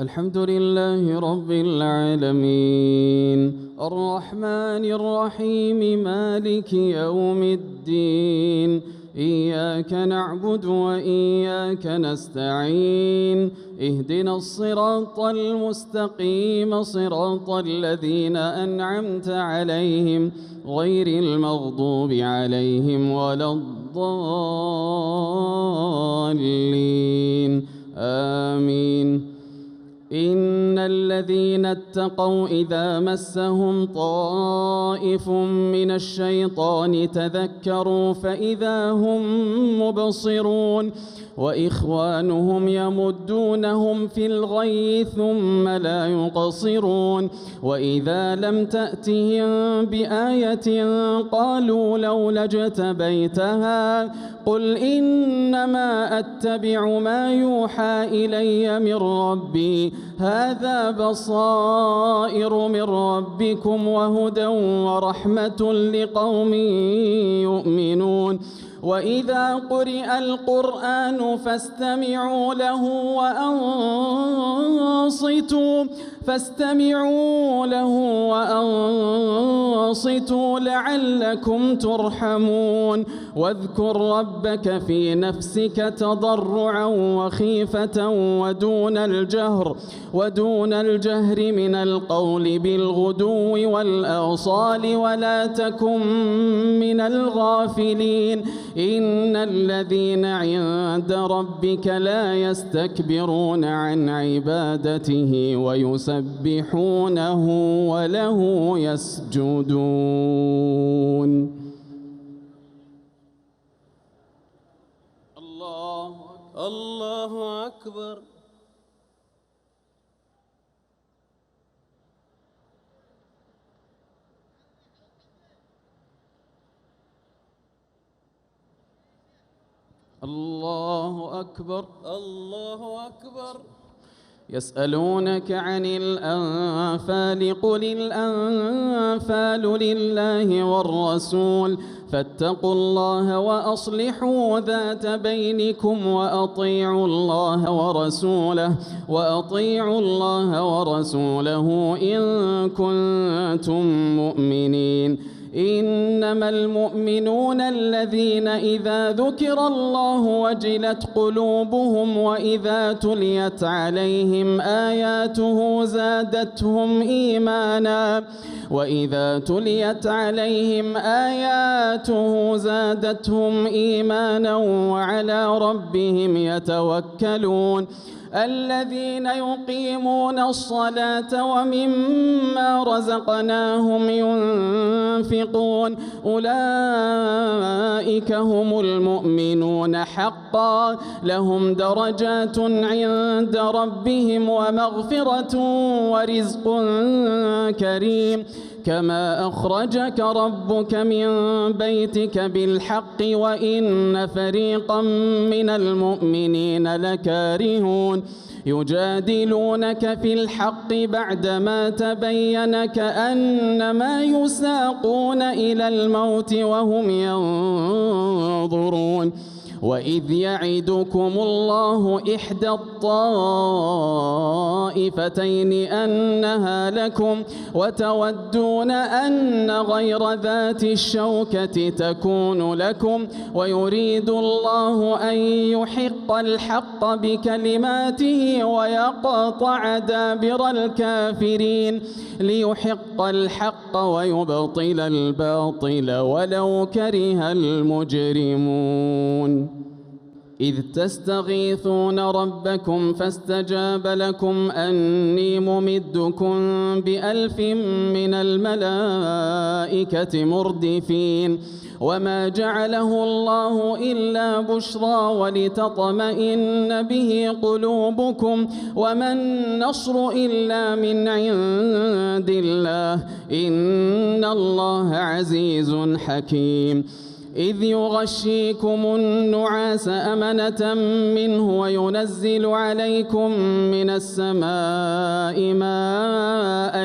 الحمد لله رب العالمين الرحمن الرحيم مالك يوم الدين إياك نعبد وإياك نستعين اهدنا الصراط المستقيم صراط الذين أنعمت عليهم غير المغضوب عليهم ولا الضالين آمين إن الذين اتقوا إذا مسهم طائف من الشيطان تذكروا فإذا هم مبصرون وإخوانهم يمدونهم في الغي ثم لا يقصرون وإذا لم تأتهم بآية قالوا لولا اجتبيتها قل إنما أتبع ما يوحى إلي من ربي هذا بصائر من ربكم وهدى ورحمة لقوم يؤمنون وإذا قرئ القرآن فاستمعوا له وأنصتوا لعلكم ترحمون واذكر ربك في نفسك تضرعا وخيفة ودون الجهر من القول بالغدو والآصال ولا تكن من الغافلين إن الذين عند ربك لا يستكبرون عن عبادته ويسبحونه وله يسجدون. الله أكبر. الله أكبر. الله أكبر. يسألونك عن الأنفال قل الأنفال لله والرسول فاتقوا الله وأصلحوا ذات بينكم وأطيعوا الله ورسوله إن كنتم مؤمنين. إنما المؤمنون الذين إذا ذكر الله وجلت قلوبهم وإذا تليت عليهم آياته زادتهم إيمانا وعلى ربهم يتوكلون. الذين يقيمون الصلاة ومما رزقناهم ينفقون أولئك هم المؤمنون حقا لهم درجات عند ربهم ومغفرة ورزق كريم. كما أخرجك ربك من بيتك بالحق وإن فريقا من المؤمنين لكارهون يجادلونك في الحق بعدما تبين كأنما يساقون إلى الموت وهم ينظرون. وإذ يعدكم الله إحدى الطائفتين أنها لكم وتودون أن غير ذات الشوكة تكون لكم ويريد الله أن يحق الحق بكلماته ويقطع دابر الكافرين ليحق الحق ويبطل الباطل ولو كره المجرمون. إذ تستغيثون ربكم فاستجاب لكم أني ممدكم ب1000 من الملائكة مردفين وما جعله الله إلا بشرى ولتطمئن به قلوبكم وما النصر إلا من عند الله إن الله عزيز حكيم. إذ يغشيكم النعاس أمنة منه وينزل عليكم من السماء ماء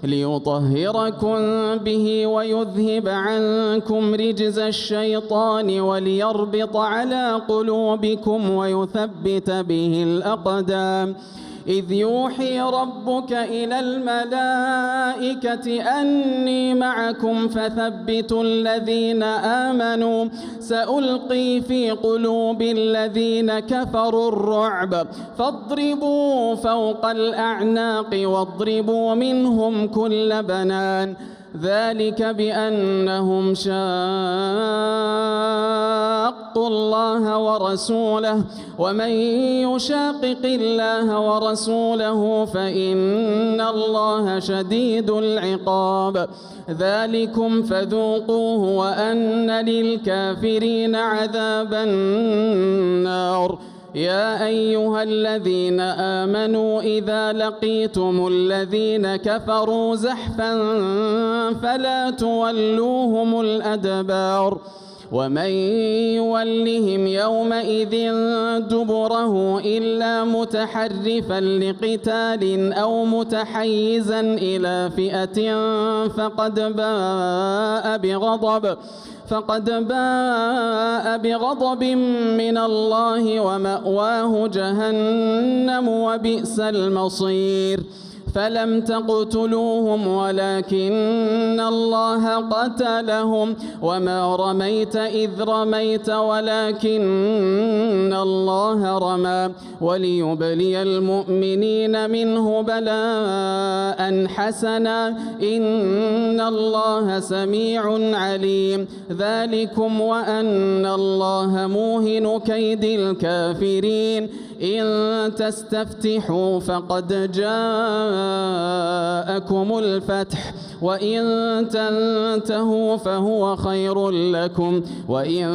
ليطهركم به ويذهب عنكم رجز الشيطان وليربط على قلوبكم ويثبت به الأقدام. إذ يوحي ربك إلى الملائكة أني معكم فثبتوا الذين آمنوا سألقي في قلوب الذين كفروا الرعب فاضربوا فوق الأعناق واضربوا منهم كل بنان ذلك بأنهم شاقوا الله ورسوله ومن يشاقق الله ورسوله فإن الله شديد العقاب ذلكم فذوقوه وأن للكافرين عذاب النار. يا أيها الذين آمنوا إذا لقيتم الذين كفروا زحفا فلا تولوهم الأدبار ومن يولهم يومئذ دبره إلا متحرفا لقتال أو متحيزا إلى فئة فقد باء بغضب من الله ومأواه جهنم وبئس المصير. فلم تقتلوهم ولكن الله قتلهم وما رميت إذ رميت ولكن الله رمى وليبلي المؤمنين منه بلاء حسنا إن الله سميع عليم. ذلكم وأن الله موهن كيد الكافرين. إن تستفتحوا فقد جاءكم الفتح وإن تنتهوا فهو خير لكم وإن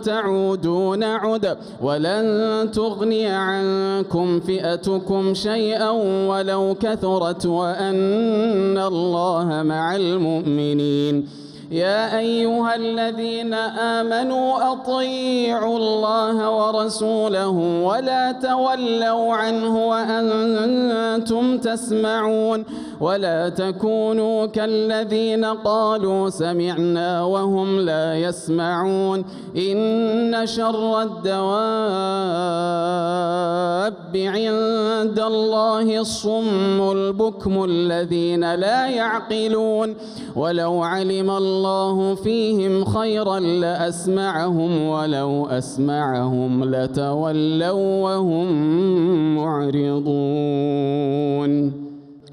تعودوا نعد ولن تغني عنكم فئتكم شيئا ولو كثرت وأن الله مع المؤمنين. يا أيها الذين آمنوا أطيعوا الله ورسوله ولا تولوا عنه وأنتم تسمعون ولا تكونوا كالذين قالوا سمعنا وهم لا يسمعون. إن شر الدواب عند الله الصم البكم الذين لا يعقلون ولو علم الله فيهم خيرا لأسمعهم ولو أسمعهم لتولوا وهم معرضون.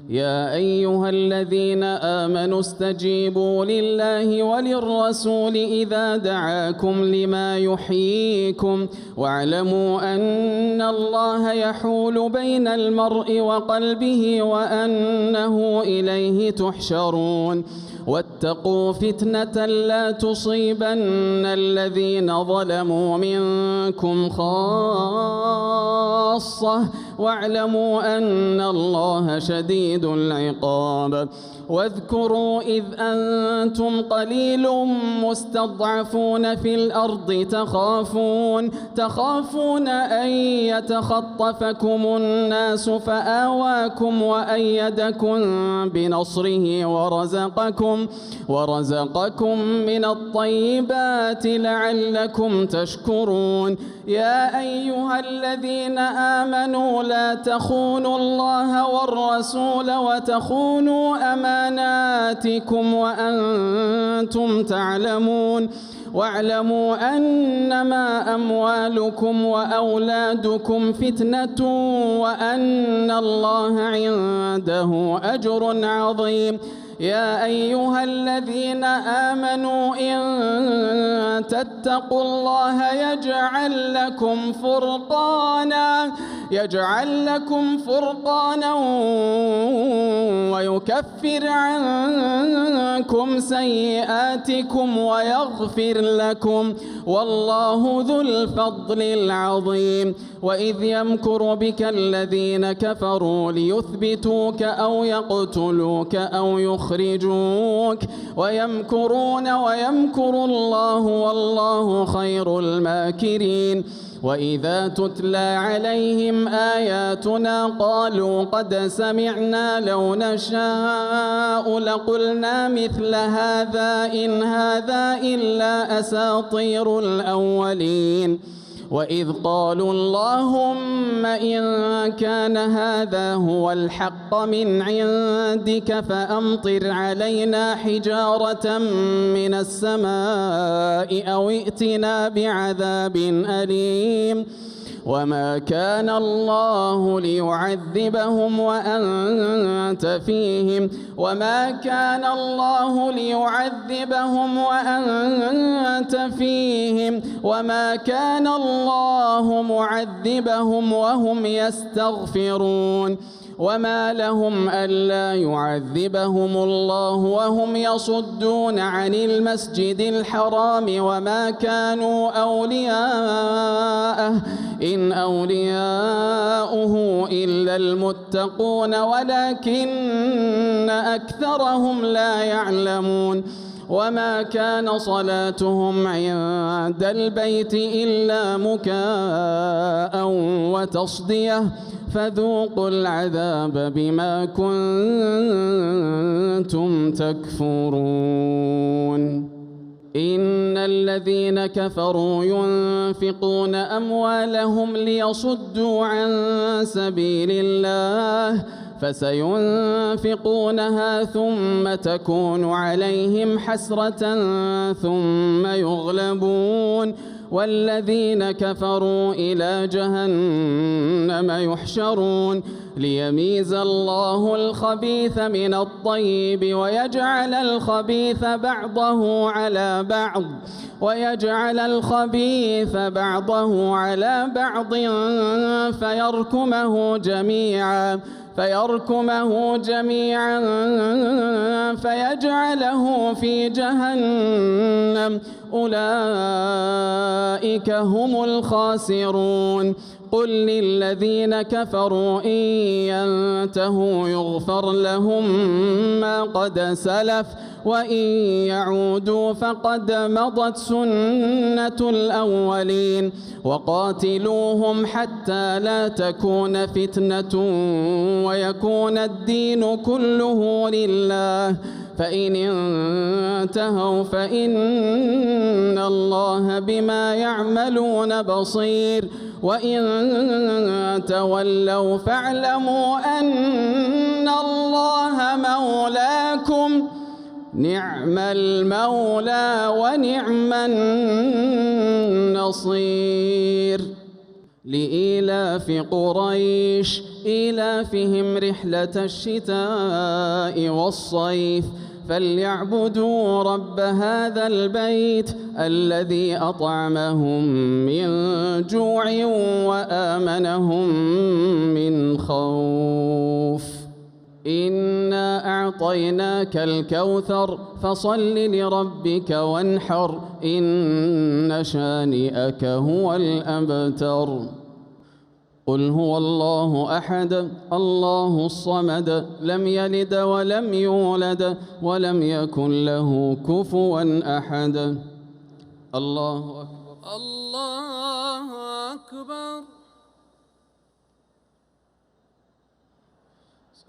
يا أيها الذين آمنوا استجيبوا لله وللرسول إذا دعاكم لما يحييكم واعلموا أن الله يحول بين المرء وقلبه وأنه إليه تحشرون. واتقوا فتنة لا تصيبن الذين ظلموا منكم خاصة واعلموا أن الله شديد العقاب. واذكروا إذ أنتم قليل مستضعفون في الأرض تخافون أن يتخطفكم الناس فآواكم وأيدكم بنصره ورزقكم من الطيبات لعلكم تشكرون. يا أيها الذين آمنوا لا تخونوا الله والرسول وتخونوا أماناتكم وأنتم تعلمون. واعلموا أنما أموالكم وأولادكم فتنة وأن الله عنده أجر عظيم. يا أيها الذين آمنوا إن تتقوا الله يجعل لكم فرقانا ويكفر عنكم سيئاتكم ويغفر لكم والله ذو الفضل العظيم. وإذ يمكر بك الذين كفروا ليثبتوك أو يقتلوك أو يخرجوك ويمكرون ويمكر الله والله خير الماكرين. وإذا تتلى عليهم آياتنا قالوا قد سمعنا لو نشاء لقلنا مثل هذا إن هذا إلا أساطير الأولين وإذ قالوا اللهم إن كان هذا هو الحق من عندك فأمطر علينا حجارة من السماء أو ائتنا بعذاب أليم وما كان الله ليعذبهم وأنت فيهم وما كان الله ليعذبهم وأنت فيهم وما كان الله معذبهم وهم يستغفرون وما لهم ألا يعذبهم الله وهم يصدون عن المسجد الحرام وما كانوا أولياءه إن أولياؤه إلا المتقون ولكن أكثرهم لا يعلمون وما كان صلاتهم عند البيت إلا مكاء وتصدية فذوقوا العذاب بما كنتم تكفرون إن الذين كفروا ينفقون أموالهم ليصدوا عن سبيل الله فسينفقونها ثم تكون عليهم حسرة ثم يغلبون والذين كفروا إلى جهنم يحشرون ليميز الله الخبيث من الطيب ويجعل الخبيث بعضه على بعض فيركمه جميعا فيجعله في جهنم أولئك هم الخاسرون قل للذين كفروا إن ينتهوا يغفر لهم ما قد سلف وإن يعودوا فقد مضت سنة الأولين وقاتلوهم حتى لا تكون فتنة ويكون الدين كله لله فإن انتهوا فإن الله بما يعملون بصير وإن تولوا فاعلموا أن الله مولاكم نعم المولى ونعم النصير لإيلاف قريش إيلافهم رحلة الشتاء والصيف فليعبدوا رب هذا البيت الذي أطعمهم من جوع وآمنهم من خوف إنا أعطيناك الكوثر فصل لربك وانحر إن شانئك هو الأبتر قل هو الله أحد الله الصمد لم يلد ولم يولد ولم يكن له كفوا أحد الله أكبر الله أكبر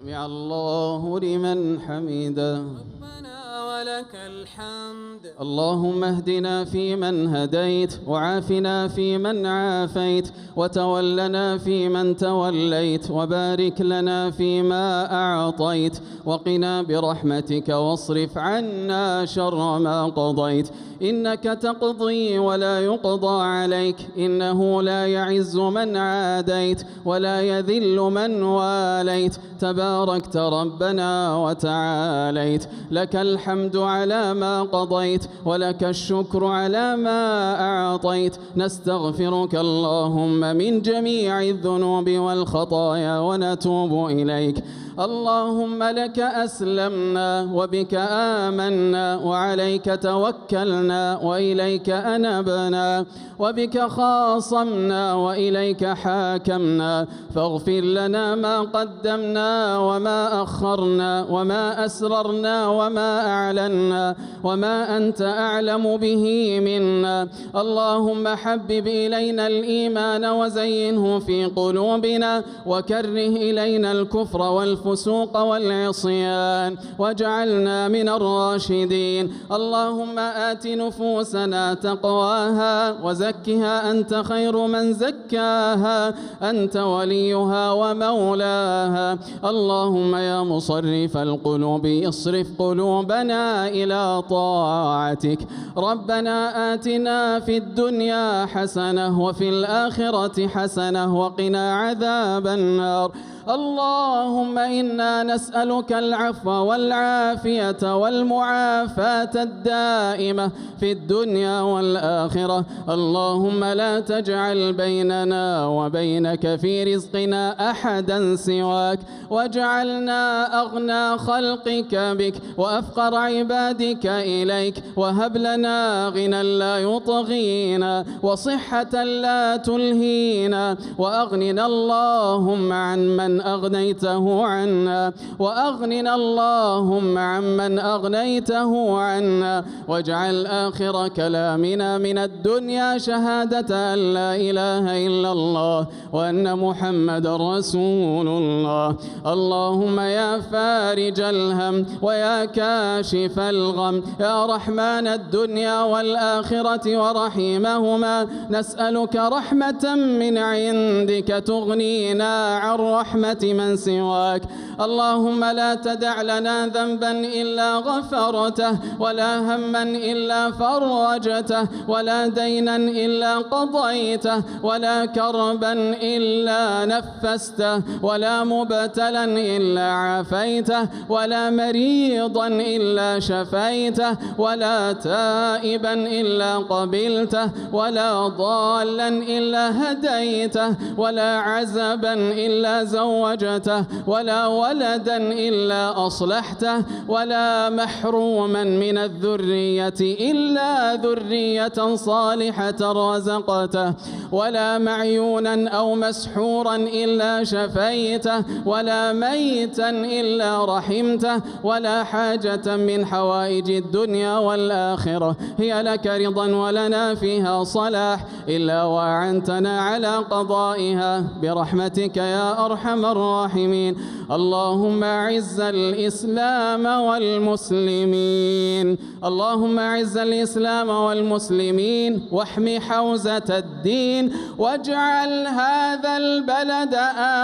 سمع الله لمن حمده ربنا ولك الحمد اللهم اهدنا فيمن هديت وعافنا فيمن عافيت وتولنا فيمن توليت وبارك لنا فيما أعطيت وقنا برحمتك واصرف عنا شر ما قضيت إنك تقضي ولا يقضى عليك إنه لا يعز من عاديت ولا يذل من واليت تباركت ربنا وتعاليت لك الحمد على ما قضيت ولك الشكر على ما أعطيت نستغفرك اللهم من جميع الذنوب والخطايا ونتوب إليك اللهم لك أسلمنا وبك آمنا وعليك توكلنا وإليك أنبنا وبك خاصمنا وإليك حاكمنا، فاغفر لنا ما قدمنا وما أخرنا وما أسررنا وما أعلنا وما أنت أعلم به منا. اللهم حبب إلينا الإيمان وزينه في قلوبنا وكره إلينا الكفر والفسوق والعصيان واجعلنا من الراشدين. اللهم آت نفوسنا تقواها وزكها أنت خير من زكاها، أنت وليها ومولاها. اللهم يا مصرف القلوب اصرف قلوبنا إلى طاعتك. ربنا آتنا في الدنيا حسنة وفي الآخرة حسنة وقنا عذاب النار. اللهم إنا نسألك العفو والعافية والمعافاة الدائمة في الدنيا والآخرة. اللهم لا تجعل بيننا وبينك في رزقنا أحدا سواك، واجعلنا أغنى خلقك بك وأفقر عبادك إليك، وهب لنا غنى لا يطغينا وصحة لا تلهينا، وأغننا اللهم عن من أغنيته عنا، وأغننا اللهم عمن أغنيته عنا، واجعل آخر كلامنا من الدنيا شهادة أن لا إله إلا الله وأن محمد رسول الله. اللهم يا فارج الهم ويا كاشف الغم يا رحمن الدنيا والآخرة ورحيمهما، نسألك رحمة من عندك تغنينا عن رحمة من سواك. اللهم لا تدع لنا ذنبا إلا غفرته، ولا هما إلا فرجته، ولا دينا إلا قضيته، ولا كربا إلا نفسته، ولا مبتلا إلا عافيته، ولا مريضا إلا شفيته، ولا تائبا إلا قبلته، ولا ضالا إلا هديته، ولا عزبا إلا زوجته، ولا ولدا إلا أصلحته، ولا محروما من الذرية إلا ذرية صالحة رزقته، ولا معيونا أو مسحورا إلا شفيته، ولا ميتا إلا رحمته، ولا حاجة من حوائج الدنيا والآخرة هي لك رضا ولنا فيها صلاح إلا وأعنتنا على قضائها برحمتك يا أرحم الراحمين. اللهم أعز الإسلام والمسلمين، اللهم أعز الإسلام والمسلمين واحمِ حوزة الدين، واجعل هذا البلد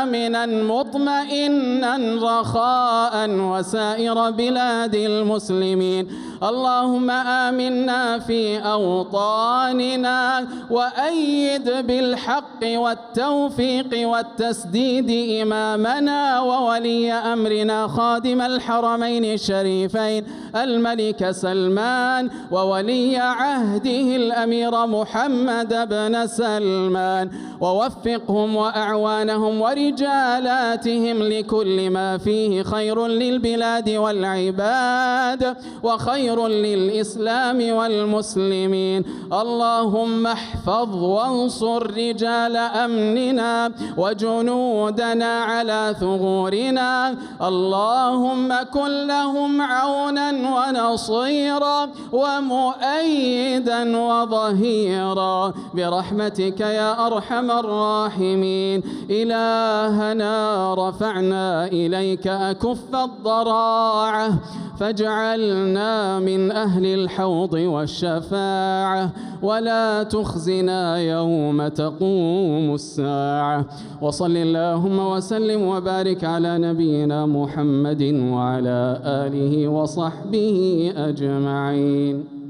آمنا مطمئنا رخاء وسائر بلاد المسلمين. اللهم آمنا في أوطاننا، وأيد بالحق والتوفيق والتسديد إمامنا وولي أمرنا خادم الحرمين الشريفين الملك سلمان، وولي عهده الأمير محمد بن سلمان، ووفقهم وأعوانهم ورجالاتهم لكل ما فيه خير للبلاد والعباد وخير للإسلام والمسلمين. اللهم احفظ وانصر رجال أمننا وجنودنا على ثغورنا. اللهم كن لهم عونا ونصيرا ومؤيدا وظهيرا برحمتك يا أرحم الراحمين. إلهنا رفعنا إليك أكف الضراعة، فاجعلنا من أهل الحوض والشفاعة، ولا تخزنا يوم تقوم الساعة. وصل اللهم وسلم وبارك على نبينا محمد وعلى آله وصحبه أجمعين.